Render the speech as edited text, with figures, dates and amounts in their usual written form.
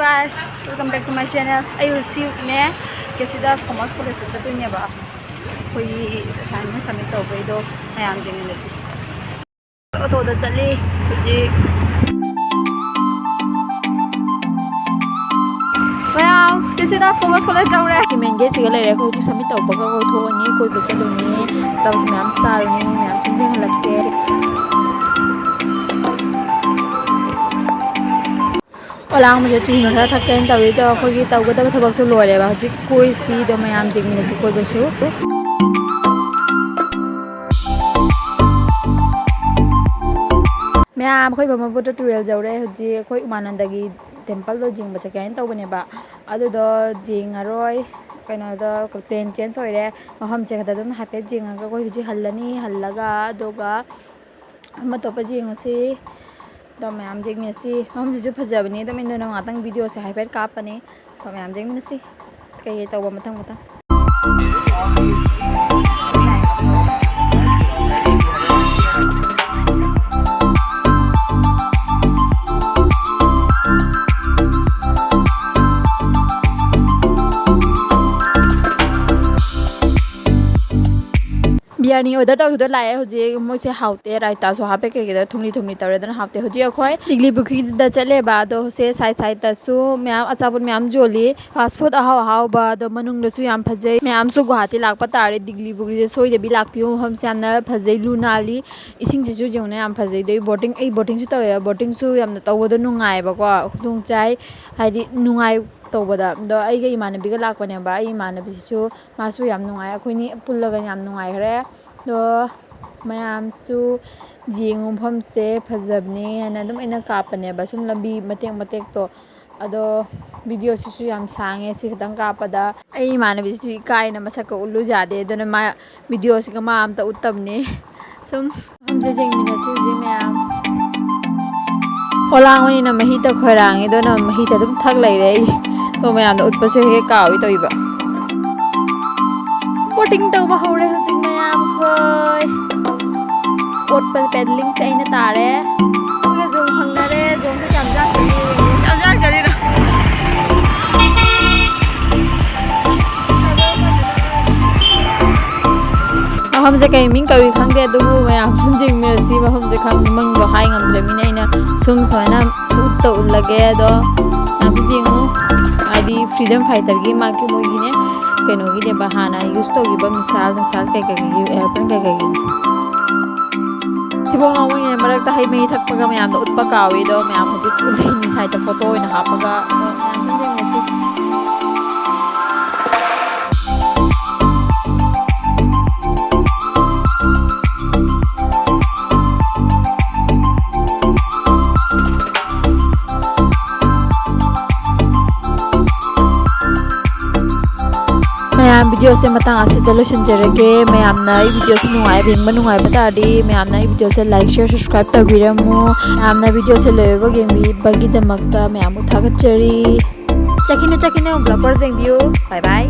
Guys, welcome back to my channel. I will see you ne Kesidas Commerce College chatune ba. Koi assignment submit tawbai do mayam jing ne si. Auto da chali huji. Wow, Kesidas Commerce College jaure. Kimen ge chiga lere ko huji submit tawba ka ko tho ni koi ba chalu ni. Chaus mayam saru ni mayam jing halatte. Olang मुझे चुहिंग खरा थकेन तवे तो अखोगी तवगदब थबक सु लोरे बा हजि कोई सी दो मयाम zig मिने सि कोई बसु मयाम खोइ बम बट टुरेल जौरे हजि खोइ उमानंदगी टेम्पल दो जिंग बचा कैन तवबने बा अदु दो जिंग अरोय कनो दो प्लेन चेंज होइरे महम से खदा दम हापे जिंग गा कोइ हजि हल्लनी हल्लगा दोगा हम तो जिंग से तो मैम जिंग सी हम जिजु फजबनी तो मिन दोनों आतंग वीडियो से हाइपर कापने तो मैम जिंग सी कई तब मतंग मतंग बियानी ऑर्डर तौर लाए हजे मोसे हाउते राइता सो हापे के थुमनी थुमनी तौर दन हाउते हजे अखोय दिग्ली बुखी द चले बा दो से साइड साइड तसु मैम अचापुर मैम जोली फास्ट फूड अहाव अहाव बा दो मनुंग दसु याम फजै मैम सु गुवाहाटी लाकपा तारे दिग्ली बुखी जे सोइ देबी लाकपियो हम से यामना फजै लुनाली इसिंग जिसु जेउना याम फजै दे बोटिंग ए बोटिंग सु तवे बोटिंग सु यामना तवदो नुंगाय बा को खुदुंग चाइ हाइदि नुंगाय तौबदा दो आइगा इमानबीगा लाकपने बा इमानबीसु मासु याम नुंगाय अखोइनी पुल्लगा याम नुंगाय खरे दो मयामसु जिंग मफम से फजबनी हना दम इना कापने बा सुम लंबी मतेक मतेक तो अदो वीडियो सिसु याम सांगे सि खतंग कापदा आई इमानबीसु इकायना मसक उल्लु जादे दन मा वीडियो सि कमा आम त उत्तबने सुम हम जे जिंग मिनसु जे मयाम ओलांगनी न मही त खरांगे दो न मही त दम थक लैरे तो मयाम द उत्पसु हे कावी तोइबा बोटिंग तौबा हौरे हजिं मयाम खोय बोट पर पेडलिंग से आइना तारे उगे जों फंगनारे जों से चामजा चली ना हम से कई मिंग कवि खंगे दुबु मयाम सुम जिंग मिरसी हम से खंग मंग दो हाई ngam दमिना इना सुम सोना उत उलगे दो हम जिंगु आदि फ्रीडम फाइटर की मां की मोगी ने कनो की बहाना यूज तो गिब मिसाल के एयरप्लेन के थिबोंग आवई ने मरक ता हाई मे थकपगा मयाम द उत्पा कावे दो मयाम हजि कुलैनी साइड फोटो इन हापगा मैम वीडियो से मतंग आसिदा लोसनजरगे मैमना ई वीडियो से नुंगाय बेंगबा नुंगाय बताडी मैमना ई वीडियो से लाइक शेयर सब्सक्राइब तबिरमु मैमना वीडियो से लेबा गेंबी बगी दमकता मैम थागचरी चकिनो ब्लॉगर जेंबियो बाय बाय।